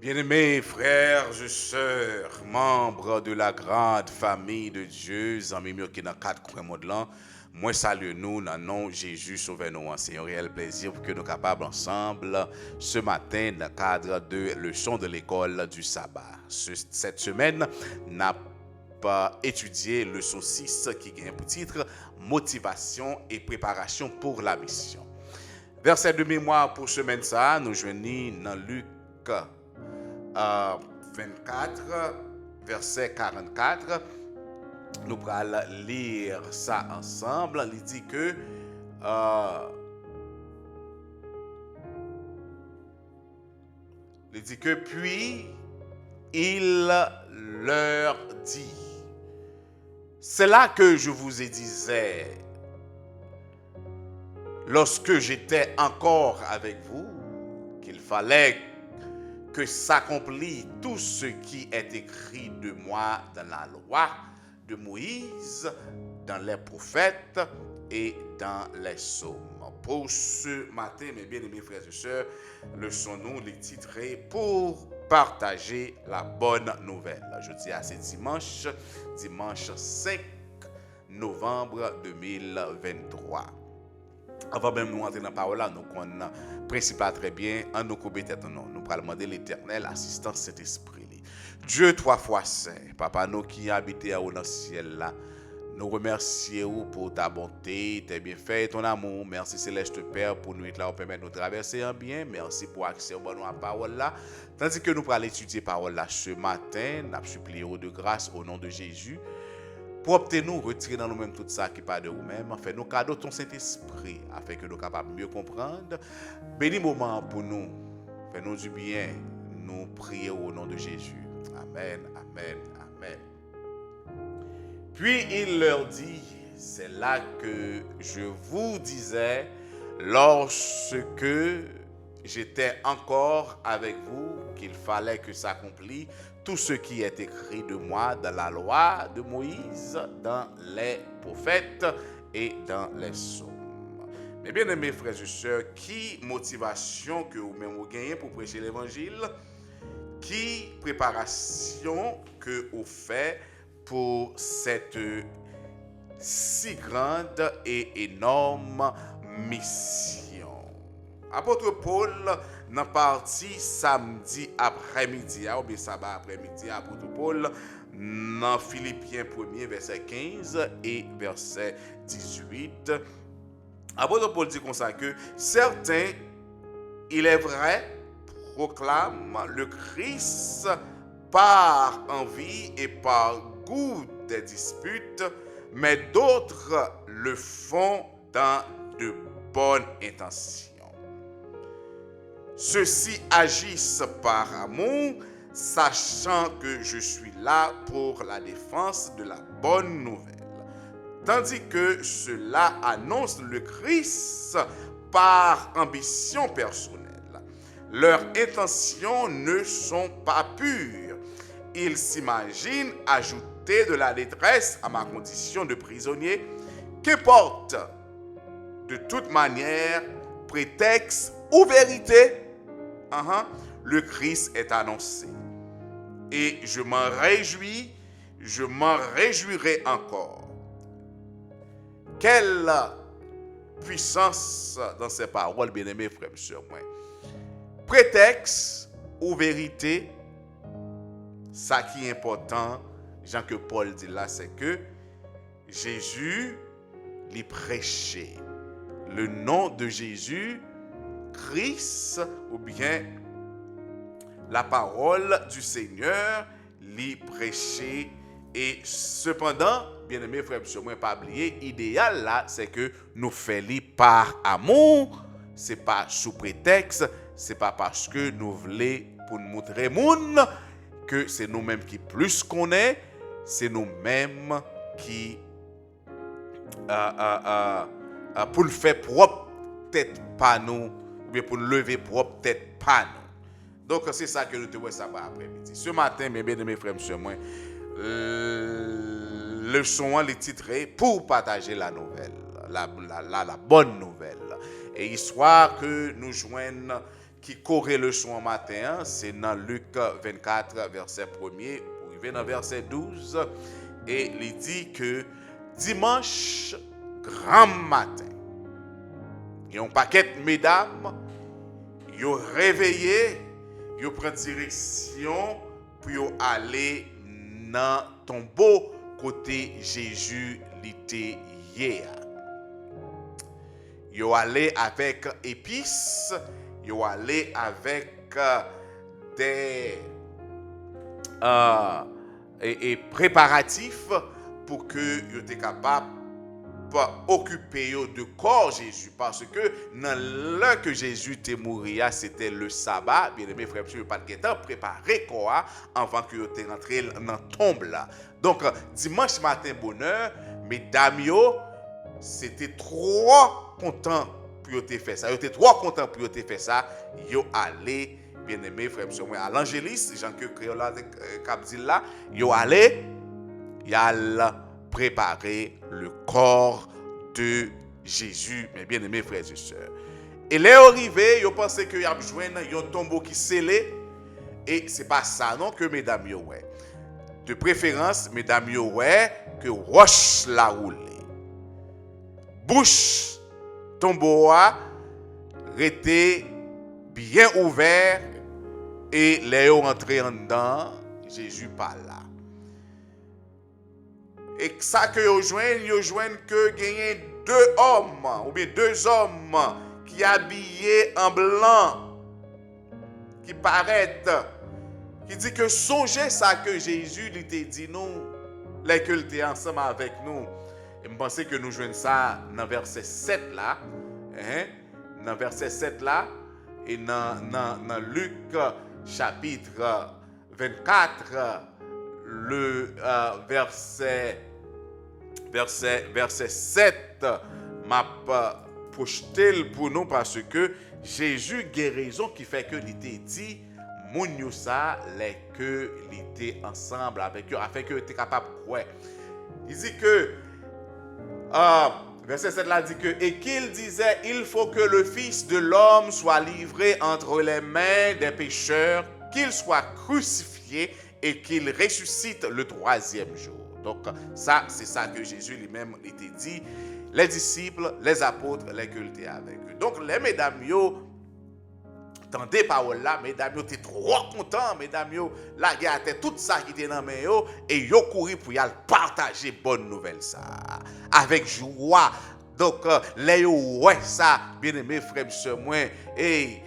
Bien-aimés frères et sœurs, membres de la grande famille de Dieu, amis mieux qui dans quatre coins monde là, moi salue nous dans le nom de Jésus sauveur nous. C'est un réel plaisir pour que nous soyons capables ensemble ce matin dans le cadre de leçon de l'école du sabbat. Cette semaine, n'a pas étudié leçon 6 qui a pour titre motivation et préparation pour la mission. Verset de mémoire pour semaine ça, nous joignons dans Luc 24, verset 44. Nous allons lire ça ensemble. Il dit que puis il leur dit, c'est là que je vous ai disais lorsque j'étais encore avec vous qu'il fallait que s'accomplit tout ce qui est écrit de moi dans la loi de Moïse, dans les prophètes et dans les psaumes. Pour ce matin, mes bien-aimés frères et sœurs, leçon-nous les titrés pour partager la bonne nouvelle. Je dis à ce dimanche 5 novembre 2023. Avant même nous entrer dans la parole, nous connaissons le principe très bien, en nous couper tête non. Nous allons demander l'éternel assistance Saint-Esprit. Dieu trois fois saint, Papa nous qui habite dans le ciel là, nous remercions pour ta bonté, tes bienfaits et ton amour. Merci Céleste Père pour nous être là, pour permettre de nous traverser en bien. Merci pour accès au bon à la parole là. Tandis que nous allons étudier la parole là ce matin, nous supplions de grâce au nom de Jésus. Proptez-nous, retirez dans nous-mêmes tout ça qui n'est pas de nous-mêmes. Fais-nous cadeau ton Saint-Esprit, afin que nous soyons capables de mieux comprendre. Bénis le moment pour nous. Fais-nous du bien. Nous prions au nom de Jésus. Amen, amen, amen. Puis il leur dit, c'est là que je vous disais, lorsque j'étais encore avec vous, qu'il fallait que s'accomplisse tout ce qui est écrit de moi dans la loi de Moïse, dans les prophètes et dans les psaumes. Mais bien aimés frères et sœurs, qui motivation que vous-même vous gagnez pour prêcher l'évangile? Qui préparation que vous faites pour cette si grande et énorme mission? Apôtre Paul, dans la partie samedi après-midi, ou bien sabbat après-midi, apôtre Paul, dans Philippiens 1er, verset 15 et verset 18, apôtre Paul dit comme ça que certains, il est vrai, proclament le Christ par envie et par goût des disputes, mais d'autres le font dans de bonnes intentions. Ceux-ci agissent par amour, sachant que je suis là pour la défense de la bonne nouvelle. Tandis que ceux-là annoncent le Christ par ambition personnelle. Leurs intentions ne sont pas pures. Ils s'imaginent ajouter de la détresse à ma condition de prisonnier. Qu'importe, de toute manière, prétexte ou vérité, le Christ est annoncé. Et je m'en réjouis, je m'en réjouirai encore. Quelle puissance dans ces paroles, bien-aimés frères et sœurs. Prétexte ou vérité, ça qui est important, Jean que Paul dit là, c'est que Jésus lui prêchait. Le nom de Jésus, Christ, ou bien la parole du Seigneur, lui prêchait. Et cependant, bien aimé frère, moi pas oublier, idéal là, c'est que nous faisons par amour, c'est pas sous prétexte, c'est pas parce que nous voulons pour nous montrer monde que c'est nous-mêmes qui plus connaissons, c'est nous-mêmes qui pour le faire propre tête pas nous, ou bien pour le lever propre tête pas nous. Donc c'est ça que nous te voyons ça après-midi. Ce matin, mes bien-aimés frères, monsieur, moi, le son les titré pour partager la nouvelle, la bonne nouvelle. Et histoire que nous joignons qui corrait le son en matin, c'est dans Luc 24, verset 1er, pour arriver dans verset 12. Et il dit que dimanche, grand matin, il y a un paquet de mesdames, ils ont réveillé, ils ont pris direction pour aller dans le tombeau côté Jésus l'était hier. Ils ont allé avec épices, ils ont allé avec des préparatifs pour que ils étaient capables occuper de corps Jésus, parce que dans l'heure que Jésus était mort, c'était le sabbat. Bien aimé frère, je pas de temps préparer corps avant que tu rentré dans la tombe là. Donc dimanche matin bonheur, mesdames yo, c'était trop content pour te faire ça. Yo était trop content pour te faire ça. Yo allé, bien aimé frère, moi à l'angéliste, Jean que créole cap dit là, yo allé, y a préparer le corps de Jésus, mes bien-aimés frères et sœurs. Et les arrivés, ils pensaient qu'il y a besoin d'un tombeau qui scellé. Et ce n'est pas ça non que mesdames yo ouais. De préférence, mesdames yo ouais, que roche la roulé. Bouche tombeau a été bien ouvert et les yo rentré en dedans, Jésus pas là. Et ça que vous joignent que gagné deux hommes, ou bien deux hommes qui habillés en blanc, qui paraissent, qui dit que songez ça que Jésus lui t'a dit nous, les que il était ensemble avec nous. Et je pense que nous joignons ça dans verset 7 là, dans verset 7 là, et dans Luc chapitre 24, le verset 7 m'a projeté pour nous parce que Jésus guérison qui fait que il était dit moun yo ça les que il était ensemble avec eux afin que était capable quoi. Il dit que verset 7 là dit que et qu'il disait il faut que le fils de l'homme soit livré entre les mains des pécheurs, qu'il soit crucifié et qu'il ressuscite le troisième jour. Donc, ça, c'est ça que Jésus lui-même était dit. Les disciples, les apôtres, les cultés avec eux. Donc, les mesdames, yo, tendez parole là, mesdames, yo, étaient trop contents, mesdames, yo, la guerre était tout ça qui était dans mes yo, et yo couru pour y aller partager bonne nouvelle ça, avec joie. Donc, les yo, ouais, ça, bien aimé frère, sœur, moi, et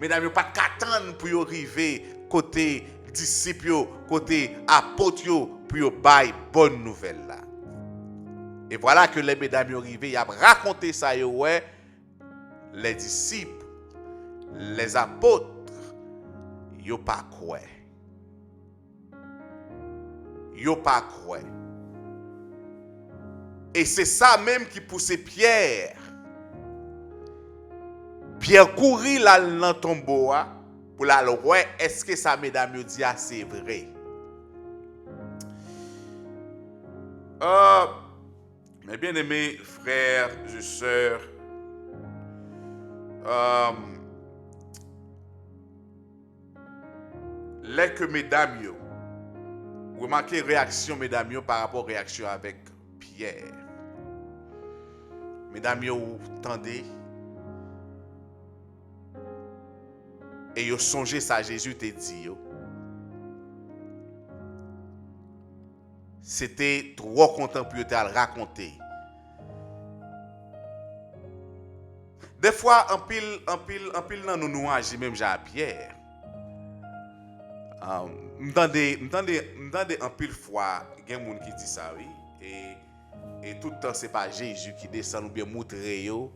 mesdames, yo, pas qu'attendre pour y arriver côté disciples, côté apôtres, pour bailler bonne nouvelle là. Et voilà que les mesdames arrivées, ils ont raconté ça, ouais, les disciples, les apôtres, ils n'ont pas cru. Ils n'ont pas cru. Et c'est ça même qui poussait Pierre. Pierre courit là dans le tombeau pour la ouais, est-ce que ça mesdames dit c'est vrai? Mes bien-aimés frères et sœurs, les que mesdames yo, remarquez réaction mesdames yo par rapport à réaction avec Pierre. Mesdames yo, tendez et yo songez ça Jésus te dit yo. C'était trop content pour te raconter. Des fois, en pile dans nous agit même Jean-Pierre. M'entendez en pile fois, il y a des gens qui disent ça, oui. Et tout le temps, ce n'est pas Jésus qui descend ou bien montrer yo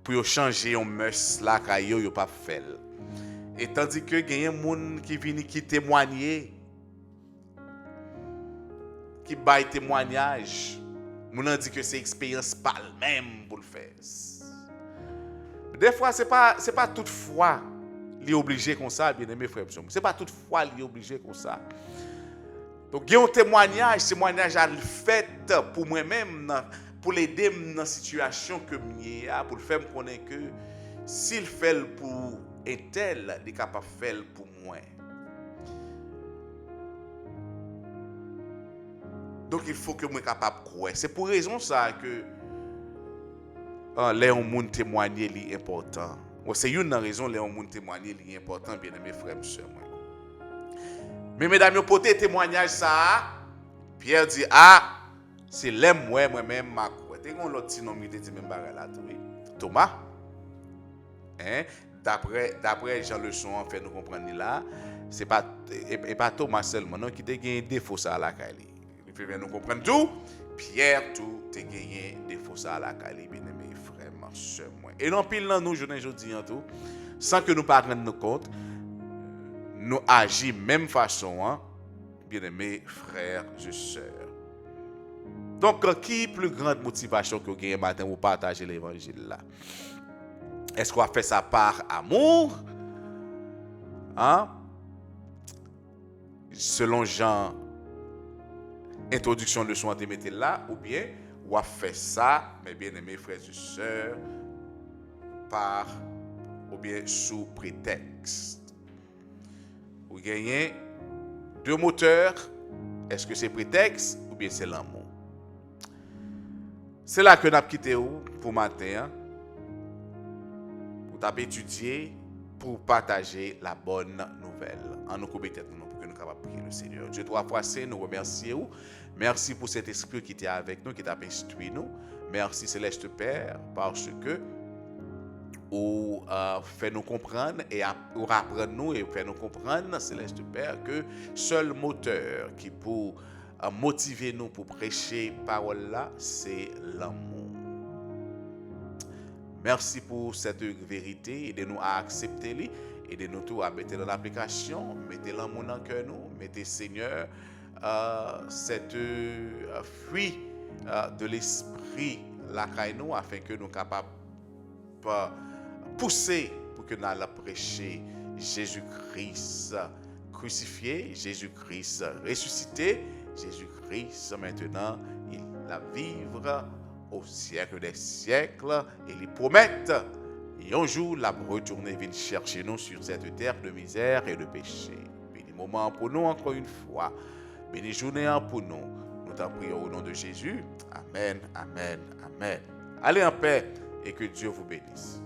pour changer un mœurs là que yo pas fait. Et tandis que il y a des gens qui viennent qui témoigner, qui baillent témoignage, moun dit que c'est expérience pas le même pour le faire. Des fois, c'est pas toute foi li obligé comme ça, bien aimé frère. C'est pas toute foi li obligé comme ça. Donc il y a un témoignage à le fait pour moi-même pour l'aider dans la situation que je pour le faire me connaître que S'il fait pour un tel, il est capable de faire pour moi. Donc il faut que moi capable de croire. C'est pour raison ça que les gens témoigner est important. C'est une raison les gens témoigner est important, bien aimés frères et sœurs. Mais mesdames, vous portez témoignage ça. Pierre dit c'est l'aime moi-même ma croix. T'es qu'on l'autre sinon il dit même bagarre là tout. Thomas. Hein? D'après Jean Leçon en fait nous comprendre là, c'est pas et pas Thomas seulement non qui te gagné défaut ça à la Cali. Il faut bien nous comprendre tout. Pierre tout te gagné défaut ça à la Cali, bien aimé frère, ma soeur moi. Et non pile dans nous aujourd'hui en tout, sans que nous pas rendre nous compte, nous agissons même façon hein, bien aimé frères et sœurs. Donc qui plus grande motivation que vous gagnez matin pour partager l'évangile là? Est-ce qu'on va faire ça par amour? Hein? Selon Jean, introduction de son mettez là, ou bien on va faire ça, mes bien-aimés frères et sœurs, par ou bien sous prétexte. Vous gagnez deux moteurs. Est-ce que c'est prétexte ou bien c'est l'amour? C'est là que nous avons quitté pour matin. Pour étudier, pour partager la bonne nouvelle. En nous couper tête pour que nous capables de prier le Seigneur. Dieu trois fois c'est nous remercions. Merci pour cet esprit qui était avec nous, qui t'a instruit nous. Merci Céleste Père, parce que ou fait nous comprendre et ou apprendre nous et fait nous comprendre Céleste Père que seul moteur qui peut motiver nous pour prêcher parole là, c'est l'amour. Merci pour cette vérité, aidez-nous à accepter, aidez-nous tout à mettre dans l'application, mettez l'amour dans le cœur nous, mettez Seigneur cette fruit de l'esprit la caille nous afin que nous capables pousser pour que nous allions prêcher Jésus-Christ crucifié, Jésus-Christ ressuscité, Jésus-Christ maintenant il va vivre au siècle des siècles et ils promettent et un jour la retourner venir chercher nous sur cette terre de misère et de péché. Béni moment pour nous encore une fois, béni journée pour nous. Nous t'en prions au nom de Jésus. Amen, amen, amen. Allez en paix et que Dieu vous bénisse.